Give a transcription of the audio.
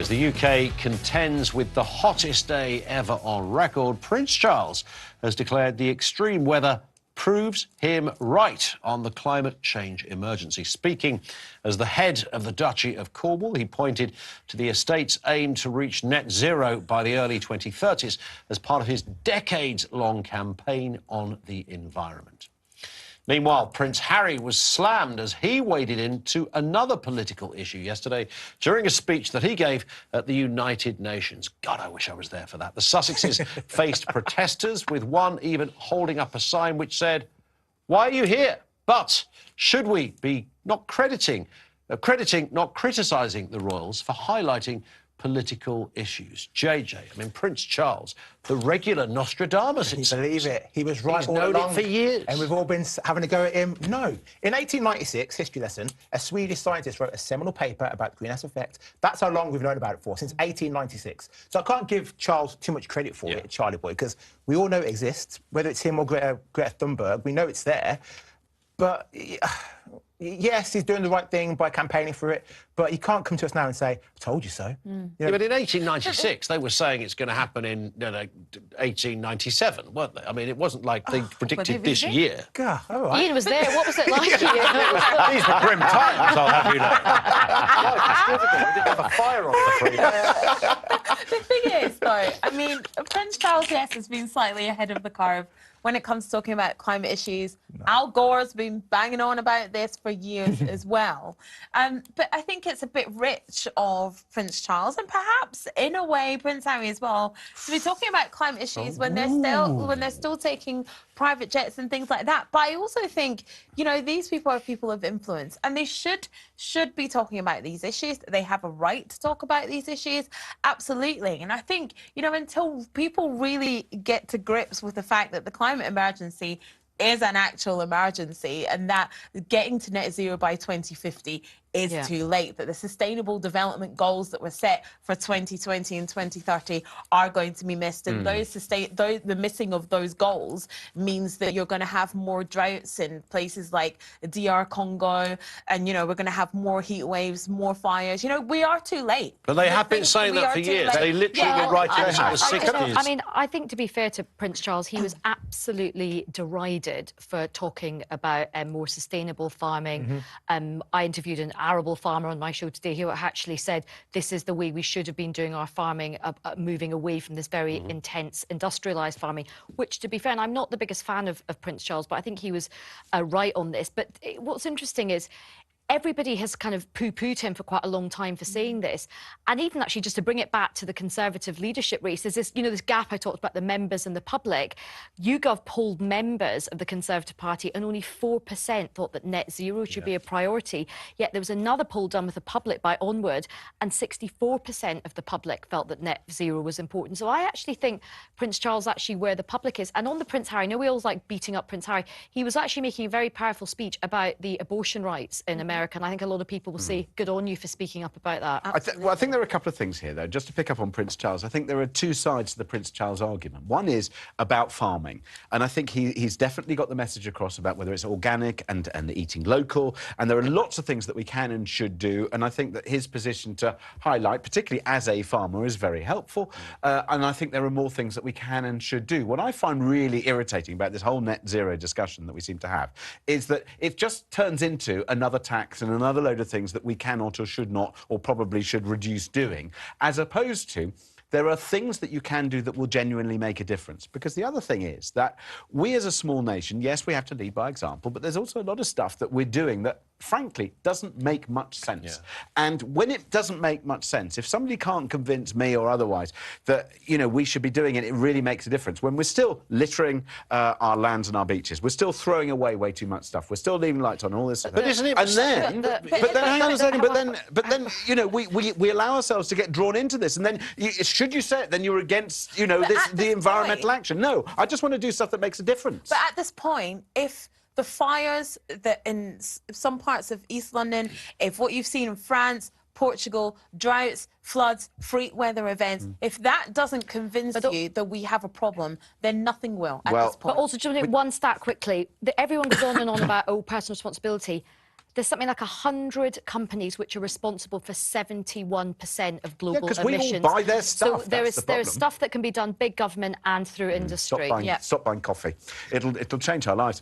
As the UK contends with the hottest day ever on record, Prince Charles has declared the extreme weather proves him right on the climate change emergency. Speaking as the head of the Duchy of Cornwall, he pointed to the estate's aim to reach net zero by the early 2030s as part of his decades-long campaign on the environment. Meanwhile, Prince Harry was slammed as he waded into another political issue yesterday during a speech that he gave at the United Nations. God, I wish I was there for that. The Sussexes faced protesters, with one even holding up a sign which said, "Why are you here? But should we be not crediting, not criticising the royals for highlighting political issues?" JJ, I mean, Prince Charles, the regular Nostradamus. Can you believe it? He was right He's all known along. it for years. And we've all been having a go at him. No. In 1896, history lesson, a Swedish scientist wrote a seminal paper about the greenhouse effect. That's how long we've known about it for, since 1896. So I can't give Charles too much credit for it, Charlie boy, because we all know it exists. Whether it's him or Greta Thunberg, we know it's there. But yes, he's doing the right thing by campaigning for it, but he can't come to us now and say, "I told you so." You know? Yeah, but in 1896, they were saying it's going to happen in 1897, weren't they? I mean, it wasn't like they predicted this year. God, all right. Ian was there. What was it like? These were grim times, I'll have you know. Life is difficult. We didn't have a fire on the The thing is, though, I mean, Prince Charles, yes, has been slightly ahead of the curve when it comes to talking about climate issues. No. Al Gore's been banging on about this for years as well. But I think it's a bit rich of Prince Charles, and perhaps, in a way, Prince Harry as well, to be talking about climate issues when they're still taking private jets and things like that. But I also think, you know, these people are people of influence, and they should be talking about these issues. They have a right to talk about these issues, absolutely. And I think, you know, until people really get to grips with the fact that the climate emergency is an actual emergency, and that getting to net zero by 2050 is too late, that the sustainable development goals that were set for 2020 and 2030 are going to be missed, and the missing of those goals means that you're going to have more droughts in places like DR Congo, and, you know, we're going to have more heat waves, more fires. You know, we are too late. But they have been saying that for years. They literally were writing this in the 60s. I mean, I think, to be fair to Prince Charles, he was absolutely derided for talking about more sustainable farming. I interviewed an arable farmer on my show today who actually said this is the way we should have been doing our farming, moving away from this very intense industrialised farming, which, to be fair, and I'm not the biggest fan of Prince Charles, but I think he was right on this. But what's interesting is everybody has kind of poo-pooed him for quite a long time for saying this. And even actually, just to bring it back to the Conservative leadership race, there's this, you know, this gap I talked about, the members and the public. YouGov polled members of the Conservative Party, and only 4% thought that net zero should be a priority. Yet there was another poll done with the public by Onward, and 64% of the public felt that net zero was important. So I actually think Prince Charles actually where the public is. And on the Prince Harry, I know we always like beating up Prince Harry. He was actually making a very powerful speech about the abortion rights in America. And I think a lot of people will say, good on you for speaking up about that. I think there are a couple of things here, though. Just to pick up on Prince Charles, I think there are two sides to the Prince Charles argument. One is about farming, and I think he's definitely got the message across about whether it's organic and eating local, and there are lots of things that we can and should do, and I think that his position to highlight, particularly as a farmer, is very helpful, and I think there are more things that we can and should do. What I find really irritating about this whole net zero discussion that we seem to have is that it just turns into another tax and another load of things that we cannot or should not or probably should reduce doing, as opposed to there are things that you can do that will genuinely make a difference. Because the other thing is that we as a small nation, yes, we have to lead by example, but there's also a lot of stuff that we're doing that, frankly, doesn't make much sense. And when it doesn't make much sense, if somebody can't convince me or otherwise that, you know, we should be doing it, it really makes a difference. When we're still littering our lands and our beaches, we're still throwing away way too much stuff, we're still leaving lights on, all this. But isn't it? And then, but then, hang on a second. But then, you know, we allow ourselves to get drawn into this, and then should you say it, then you're against, you know, the environmental action. No, I just want to do stuff that makes a difference. But at this point, if the fires that in some parts of East London, if what you've seen in France, Portugal, droughts, floods, freak weather events, if that doesn't convince you that we have a problem, then nothing will at this point. But also, just one stat quickly. Everyone goes on and on about, personal responsibility. there's something like 100 companies which are responsible for 71% of global because we all emissions. buy their stuff. So there That's is the stuff that can be done big government and through industry. Stop buying coffee. It'll change our lives.